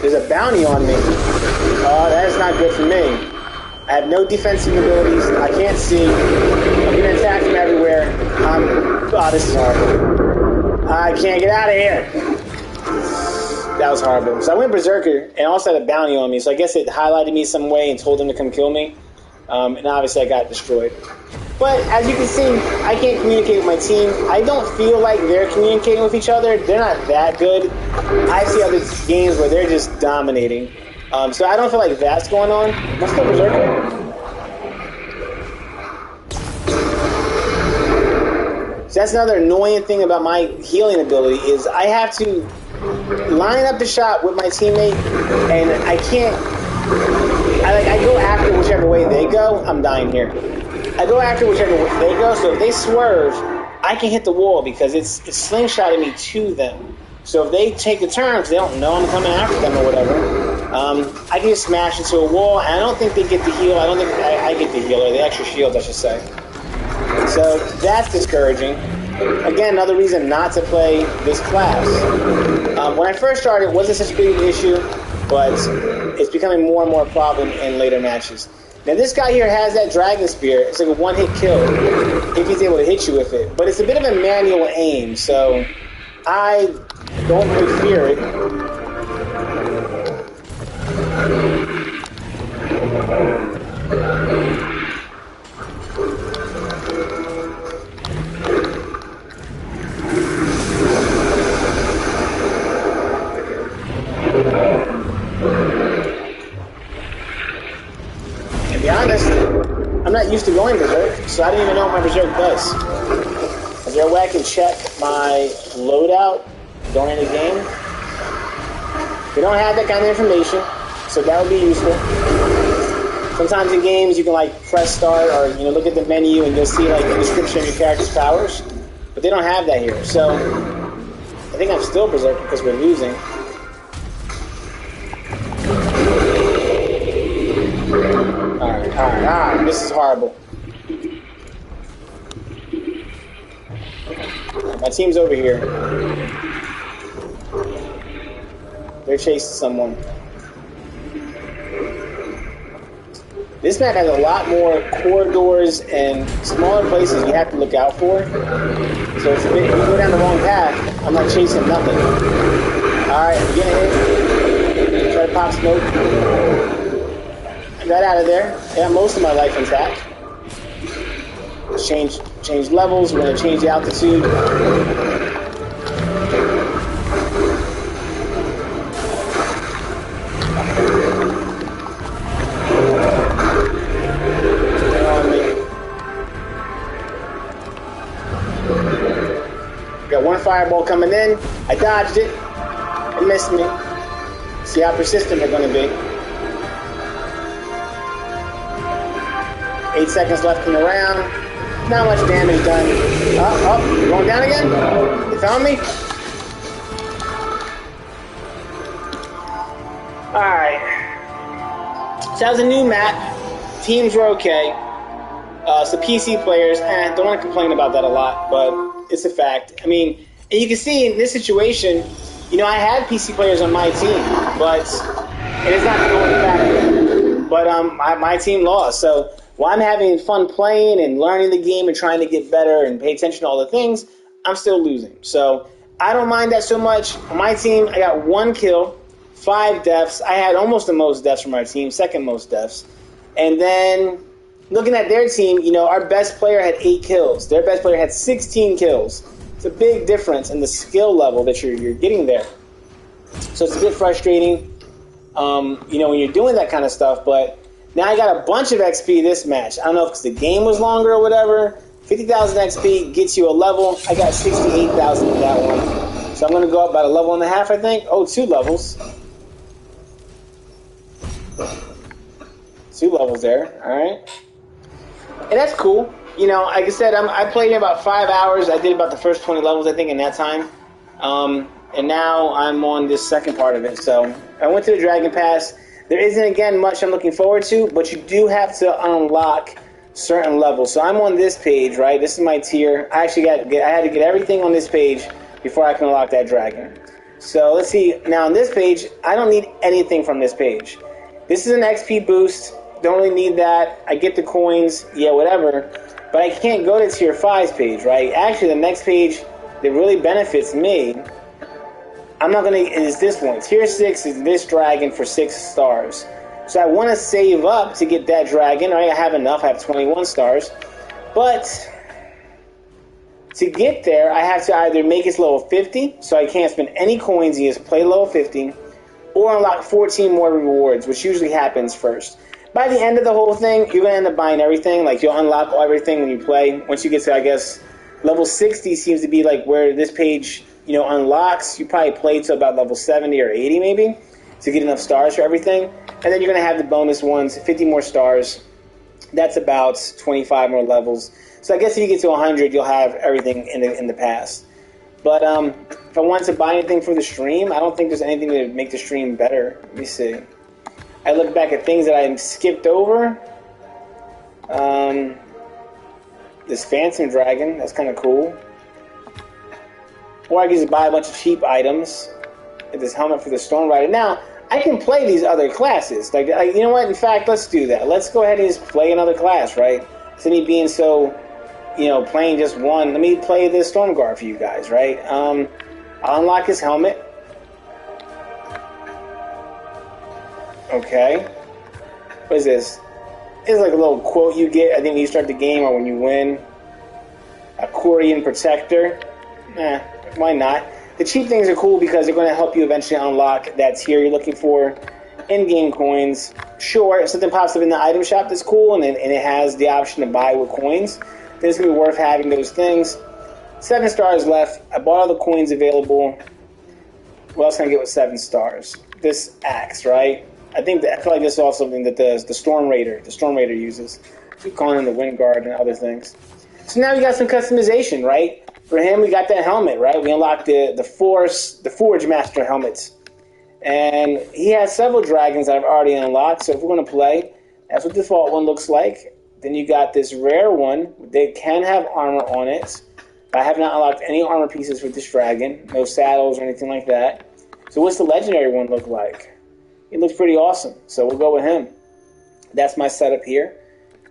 There's a bounty on me. That is not good for me. I have no defensive abilities. I can't see. I'm getting attacked from everywhere. This is horrible. I can't get out of here. That was horrible. So I went berserker and also had a bounty on me. So I guess it highlighted me some way and told them to come kill me. And obviously I got destroyed. But as you can see, I can't communicate with my team. I don't feel like they're communicating with each other. They're not that good. I see other games where they're just dominating. So I don't feel like that's going on. Am I still berserker? So that's another annoying thing about my healing ability is I have to line up the shot with my teammate, and I can't. I go after whichever way they go. I'm dying here. I go after whichever way they go. So if they swerve, I can hit the wall because it's slingshotting me to them. So if they take the turn, because they don't know I'm coming after them or whatever, I can just smash into a wall. And I don't think they get the heal. I don't think I get the heal or the extra shield, I should say. So that's discouraging. Again, another reason not to play this class. When I first started, it wasn't such a big issue, but it's becoming more and more a problem in later matches. Now, this guy here has that dragon spear. It's like a one-hit kill if he's able to hit you with it. But it's a bit of a manual aim, so I don't really fear it. To be honest, I'm not used to going berserk, so I didn't even know what my berserk does. Is there a way I can check my loadout during the game? We don't have that kind of information, so that would be useful. Sometimes in games you can like press start or look at the menu and you'll see like the description of your character's powers, but they don't have that here. So I think I'm still berserk because we're losing. Alright, this is horrible. My team's over here. They're chasing someone. This map has a lot more corridors and smaller places you have to look out for. So if you go down the wrong path, I'm not chasing nothing. Alright, I'm getting hit. Try to pop smoke. Right out of there. I got most of my life intact. Change levels. We're going to change the altitude. fireball coming in. I dodged it. It missed me. See how persistent they're going to be. 8 seconds left in the round. Not much damage done. Oh, going down again? You found me? Alright. So that was a new map. Teams were okay. So PC players, don't want to complain about that a lot, but it's a fact. I mean, and you can see in this situation, I had PC players on my team, but it is not going factor. But my team lost. So while I'm having fun playing and learning the game and trying to get better and pay attention to all the things, I'm still losing. So I don't mind that so much. On my team, I got 1 kill, 5 deaths. I had almost the most deaths from our team, second most deaths. And then looking at their team, our best player had 8 kills. Their best player had 16 kills. It's a big difference in the skill level that you're getting there. So it's a bit frustrating, when you're doing that kind of stuff. But now I got a bunch of XP this match. I don't know if it's the game was longer or whatever. 50,000 XP gets you a level. I got 68,000 in that one. So I'm going to go up about a level and a half, I think. Oh, 2 levels. 2 levels there. All right. And that's cool. Like I said, I played in about 5 hours. I did about the first 20 levels, I think, in that time. And now I'm on this second part of it. So I went to the Dragon Pass. There isn't, again, much I'm looking forward to, but you do have to unlock certain levels. So I'm on this page, right? This is my tier. I actually had to get everything on this page before I can unlock that dragon. So let's see. Now on this page, I don't need anything from this page. This is an XP boost. Don't really need that. I get the coins, yeah, whatever. But I can't go to tier 5's page, right? Actually, the next page that really benefits me, is this one. Tier 6 is this dragon for 6 stars. So I want to save up to get that dragon, right? I have enough. I have 21 stars. But to get there, I have to either make it level 50, so I can't spend any coins and just play level 50, or unlock 14 more rewards, which usually happens first. By the end of the whole thing, you're going to end up buying everything. Like, you'll unlock everything when you play. Once you get to, I guess, level 60 seems to be like where this page, unlocks. You probably play to about level 70 or 80 maybe to get enough stars for everything. And then you're going to have the bonus ones, 50 more stars. That's about 25 more levels. So I guess if you get to 100, you'll have everything in the pass. But if I wanted to buy anything for the stream, I don't think there's anything to make the stream better. Let me see. I look back at things that I skipped over. This Phantom Dragon, that's kind of cool. Or I can just buy a bunch of cheap items. This helmet for the Storm Rider. Now, I can play these other classes. Like, you know what? In fact, let's do that. Let's go ahead and just play another class, right? Instead of me being so, playing just one. Let me play this Stormguard for you guys, right? I'll unlock his helmet. Okay. What is this? It's like a little quote you get, I think, when you start the game or when you win. A Quarian Protector. Why not? The cheap things are cool because they're going to help you eventually unlock that tier you're looking for. In-game coins. Sure, if something pops up in the item shop that's cool and it has the option to buy with coins, then it's going to be worth having those things. 7 stars left. I bought all the coins available. What else can I get with 7 stars? This axe, right? I feel like this is also something that the Storm Raider uses. Keep calling him the Wind Guard and other things. So now we got some customization, right? For him, we got that helmet, right? We unlocked the Forge Master helmets. And he has several dragons that I've already unlocked, so if we're going to play, that's what the default one looks like. Then you got this rare one. They can have armor on it. I have not unlocked any armor pieces with this dragon. No saddles or anything like that. So what's the legendary one look like? It looks pretty awesome, so we'll go with him. That's my setup here.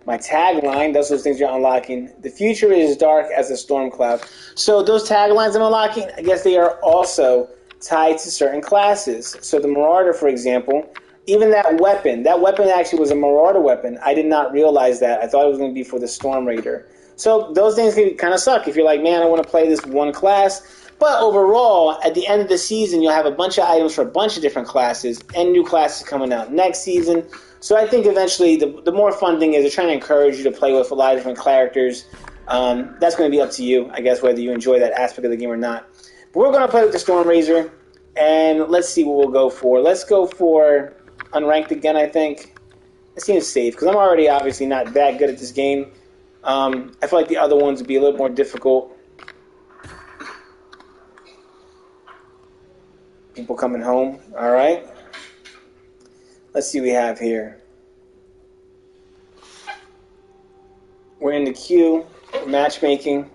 My tagline, those are those things you're unlocking. The future is dark as a storm cloud. So those taglines I'm unlocking, I guess they are also tied to certain classes. So the Marauder, for example, even that weapon actually was a Marauder weapon. I did not realize that. I thought it was going to be for the Storm Raider. So those things can kind of suck if you're like, man, I want to play this one class. But overall, at the end of the season, you'll have a bunch of items for a bunch of different classes and new classes coming out next season. So I think eventually the more fun thing is they're trying to encourage you to play with a lot of different characters. That's going to be up to you, I guess, whether you enjoy that aspect of the game or not. But we're going to play with the Storm Razor, and let's see what we'll go for. Let's go for unranked again, I think. It seems safe, because I'm already obviously not that good at this game. I feel like the other ones would be a little more difficult. People coming home. All right. Let's see what we have here. We're in the queue. Matchmaking.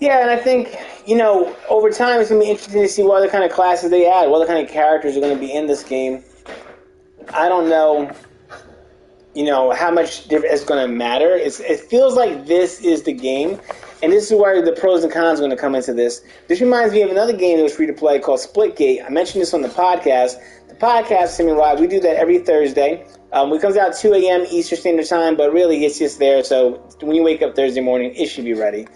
Yeah, and I think, over time it's going to be interesting to see what other kind of classes they add, what other kind of characters are going to be in this game. I don't know, how much it's going to matter. It feels like this is the game, and this is where the pros and cons are going to come into this. This reminds me of another game that was free to play called Splitgate. I mentioned this on the podcast. The podcast, Simmy Live, we do that every Thursday. It comes out 2 a.m. Eastern Standard Time, but really it's just there, so when you wake up Thursday morning, it should be ready.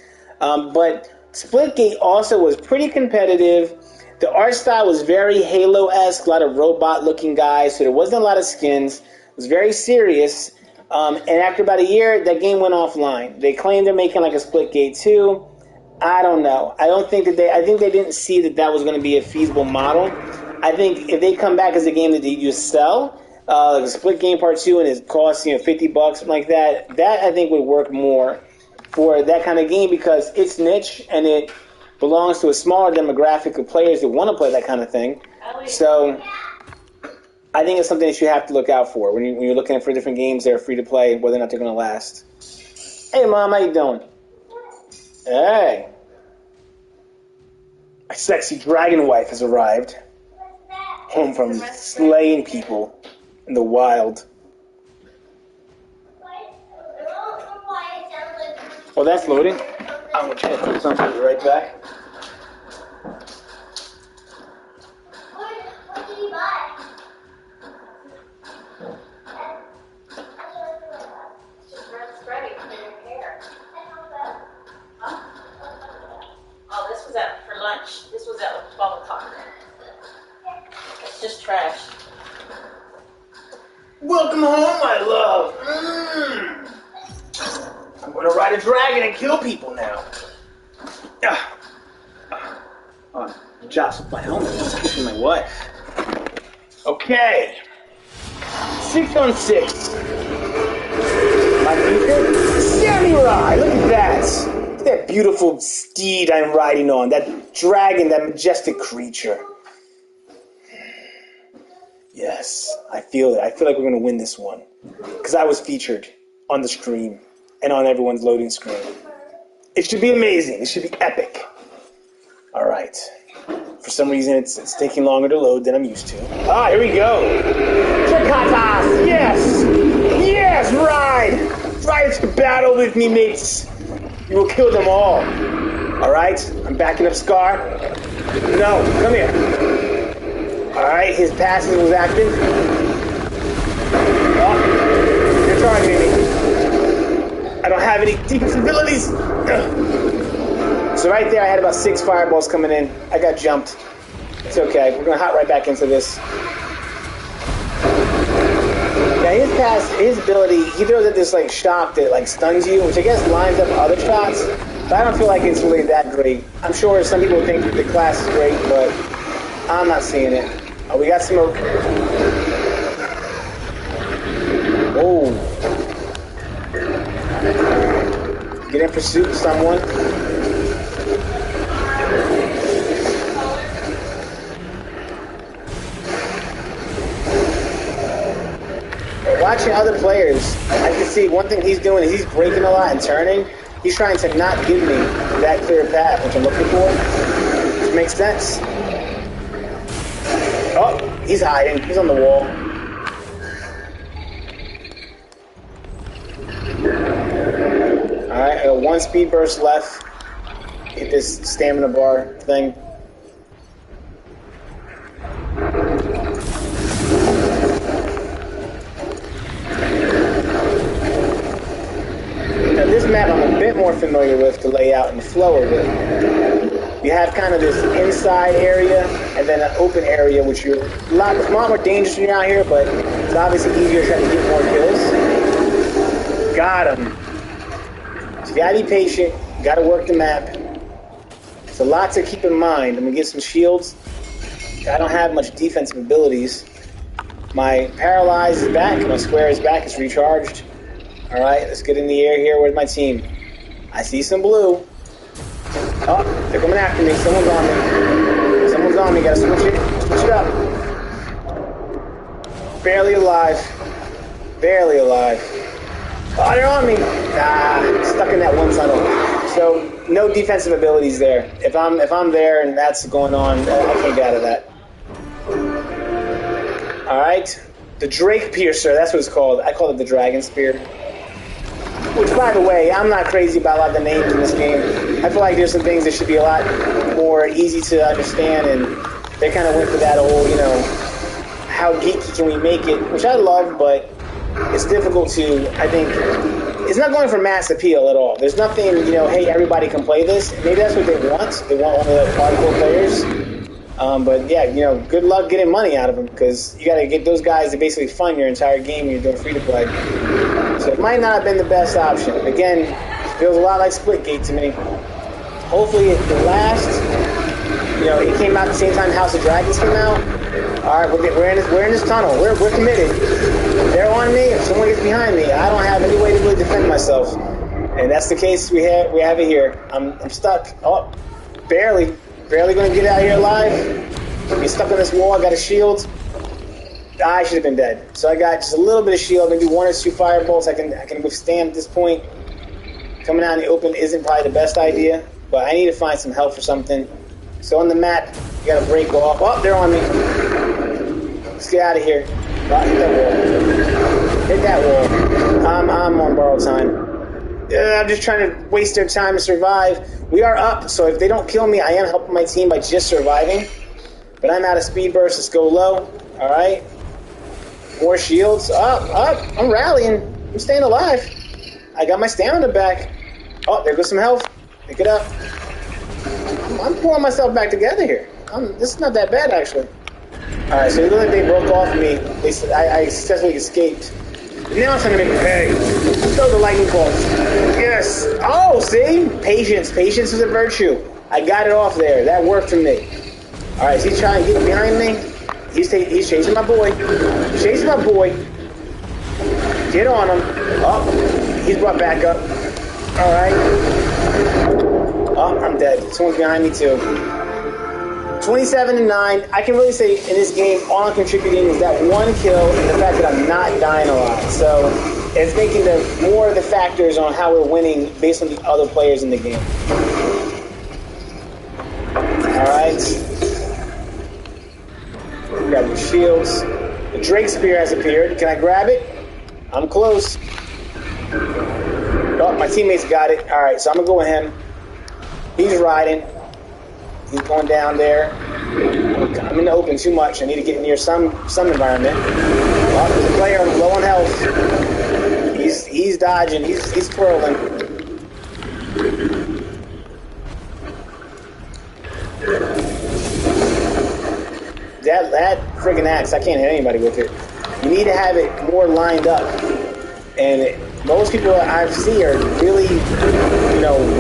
But Splitgate also was pretty competitive. The art style was very Halo-esque, a lot of robot-looking guys, so there wasn't a lot of skins. It was very serious. And after about a year, that game went offline. They claimed they're making like a Splitgate 2. I don't know. I think they didn't see that was going to be a feasible model. I think if they come back as a game that you sell, like a Split Game Part 2, and it costs $50, something like that I think would work more for that kind of game, because it's niche and it belongs to a smaller demographic of players that want to play that kind of thing. So I think it's something that you have to look out for when you're looking for different games that are free to play, whether or not they're going to last. Hey, Mom, how you doing? Hey. My sexy dragon wife has arrived, home from slaying people in the wild. Oh, that's loading. I'm going to check this on. I'll be right back. What did you buy? Just spreading for your hair. Huh? Oh, this was for lunch. This was at 12 o'clock. It's just trash. Welcome home, my love. I'm going to ride a dragon and kill people now. Jostled my helmet. Just kissing my wife. Okay. 6 on 6. My feature? Samurai! Look at that. Look at that beautiful steed I'm riding on. That dragon, that majestic creature. Yes, I feel it. I feel like we're going to win this one. Because I was featured on the stream and on everyone's loading screen. It should be amazing. It should be epic. All right. For some reason, it's taking longer to load than I'm used to. Ah, here we go. Trikatas! Yes! Yes, ride! Ride to battle with me, mates. You will kill them all. All right? I'm backing up Scar. No, come here. All right, his passive was active. Oh, you're targeting me. I don't have any defense abilities. So right there, I had about 6 fireballs coming in. I got jumped. It's okay. We're going to hop right back into this. Yeah, his ability, he throws at this shock that stuns you, which I guess lines up other shots. But I don't feel like it's really that great. I'm sure some people think that the class is great, but I'm not seeing it. Oh, we got smoke. Whoa. Get in pursuit of someone. Watching other players, I can see one thing he's doing is he's braking a lot and turning. He's trying to not give me that clear path, which I'm looking for. Which makes sense. Oh, he's hiding. He's on the wall. Alright, I got 1 speed burst left. Get this stamina bar thing. Now this map I'm a bit more familiar with the layout and the flow of it. You have kind of this inside area and then an open area, which it's a lot more dangerous when you're out here, but it's obviously easier trying to get more kills. Got him. So you gotta be patient. Got to work the map. It's a lot to keep in mind. I'm going to get some shields. I don't have much defensive abilities. My paralyze is back. My square is back. It's recharged. All right, let's get in the air here. Where's my team? I see some blue. Oh, they're coming after me. Someone's on me. Someone's on me. Gotta switch it. Switch it up. Barely alive. Barely alive. Oh, they're on me. Ah, stuck in that one tunnel. So no defensive abilities there. If I'm there and that's going on, I can't get out of that. All right, the Drake Piercer. That's what it's called. I call it the Dragon Spear. Which, by the way, I'm not crazy about a lot of the names in this game. I feel like there's some things that should be a lot more easy to understand, and they kind of went for that whole, how geeky can we make it, which I love, but it's difficult to, I think, it's not going for mass appeal at all. There's nothing, hey, everybody can play this. Maybe that's what they want. They want one of the hardcore players. But yeah, good luck getting money out of them, because you got to get those guys to basically fund your entire game when you're doing free-to-play. So it might not have been the best option. Again, it feels a lot like Splitgate to me. Hopefully the last, it came out at the same time House of Dragons came out. All right, we're in this tunnel. We're committed. They're on me. If someone gets behind me, I don't have any way to really defend myself. And that's the case we have it here. I'm stuck. Oh, barely going to get out here alive. Be stuck on this wall. I got a shield. I should have been dead. So I got just a little bit of shield, maybe 1 or 2 firebolts I can withstand at this point. Coming out in the open isn't probably the best idea, but I need to find some help for something. So on the map, you got to break off. Oh, they're on me. Let's get out of here. Oh, hit that wall. Hit that wall. I'm on borrowed time. I'm just trying to waste their time to survive. We are up, so if they don't kill me, I am helping my team by just surviving. But I'm out of speed burst. Let's go low. All right. More shields. Up. I'm rallying. I'm staying alive. I got my stamina back. Oh, there goes some health. Pick it up. I'm pulling myself back together here. This is not that bad, actually. All right, so it looked like they broke off me. I successfully escaped. Now it's time to make pay. Throw the lightning bolts. Yes. Oh, see? Patience. Patience is a virtue. I got it off there. That worked for me. All right, is he trying to get behind me? He's chasing my boy. Chasing my boy. Get on him. Oh, he's brought back up. All right. Oh, I'm dead. Someone's behind me, too. 27-9. I can really say in this game, all I'm contributing is that 1 kill and the fact that I'm not dying a lot. So it's making more of the factors on how we're winning based on the other players in the game. All right. Grab your shields. The Drake Spear has appeared. Can I grab it? I'm close. Oh, my teammates got it. All right, so I'm going to go with him. He's riding. He's going down there. I'm in the open too much. I need to get near some environment. Oh, there's a player low on health. He's dodging. He's twirling. That friggin' axe, I can't hit anybody with it. You need to have it more lined up. And most people I see are really,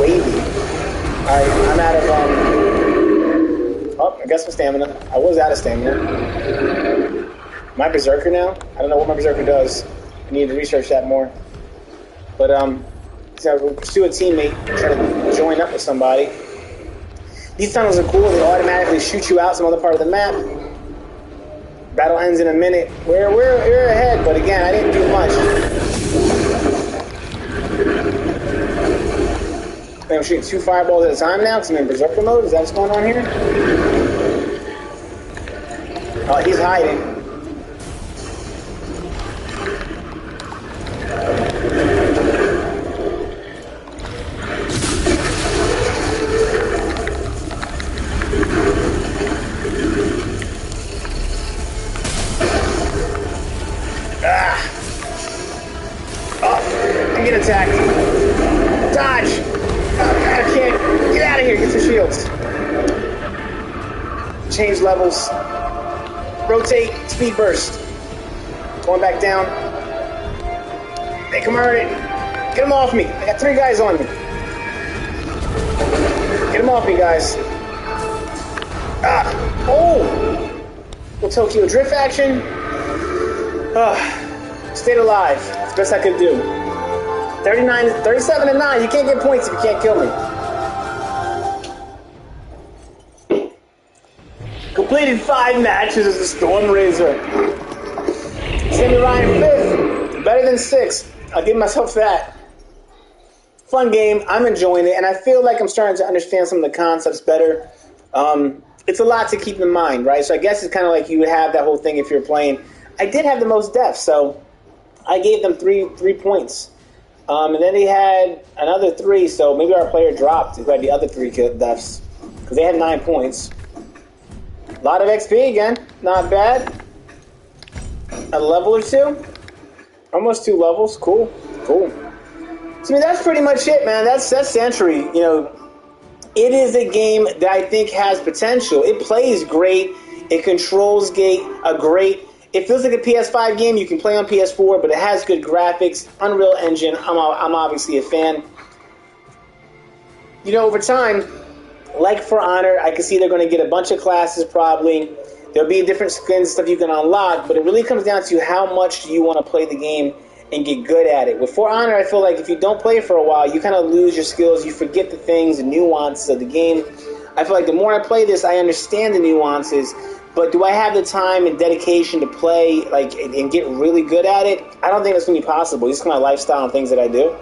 wavy. Alright, I'm out of, oh, I guess my stamina. I was out of stamina. Am I Berserker now? I don't know what my Berserker does. I need to research that more. But, so we'll pursue a teammate, try to join up with somebody. These tunnels are cool. They automatically shoot you out some other part of the map. Battle ends in a minute. We're ahead, but again, I didn't do much. I'm shooting 2 fireballs at a time now because I'm in Berserker mode. Is that what's going on here? Oh, he's hiding. I'm getting attacked. Dodge! I can't. Get out of here. Get some shields. Change levels. Rotate. Speed burst. Going back down. Make him earn it. Get him off me. I got 3 guys on me. off me, guys. Oh! Little Tokyo Drift action. Stayed alive. It's the best I could do. 37-9. You can't get points if you can't kill me. Completed 5 matches as a Storm Razor. Sammy Ryan 5th. Better than 6th. I'll give myself that. Fun game. I'm enjoying it, and I feel like I'm starting to understand some of the concepts better. It's a lot to keep in mind, right? So I guess it's kind of like you would have that whole thing if you're playing. I did have the most deaths, so I gave them three points. And then they had another 3, so maybe our player dropped who had the other 3 deaths because they had 9 points. A lot of XP again. Not bad. A level or 2. Almost 2 levels. Cool. So I mean, that's pretty much it, man. That's Century. You know, it is a game that I think has potential. It plays great. It controls great. It feels like a PS5 game. You can play on PS4, but it has good graphics. Unreal Engine. I'm obviously a fan. You know, over time, like For Honor, I can see they're going to get a bunch of classes probably. There'll be different skins, stuff you can unlock, but it really comes down to how much do you want to play the game and get good at it. With For Honor, I feel like if you don't play it for a while, you kind of lose your skills. You forget the things, the nuances of the game. I feel like the more I play this, I understand the nuances, but do I have the time and dedication to play and get really good at it? I don't think that's going to be possible. It's my lifestyle and things that I do.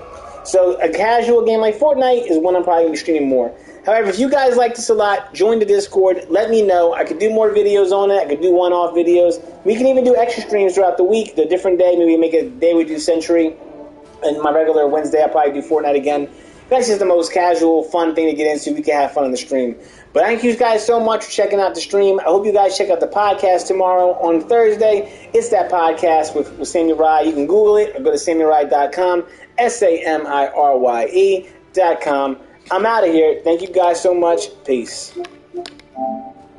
So a casual game like Fortnite is one I'm probably going to be streaming more. However, if you guys like this a lot, join the Discord. Let me know. I could do more videos on it. I could do one-off videos. We can even do extra streams throughout the week. The different day, maybe make a day we do Century. And my regular Wednesday, I'll probably do Fortnite again. That's just the most casual, fun thing to get into. We can have fun on the stream. But thank you guys so much for checking out the stream. I hope you guys check out the podcast tomorrow on Thursday. It's that podcast with Sammy Rye. You can Google it or go to SammyRye.com, SammyRye.com. I'm out of here. Thank you guys so much. Peace.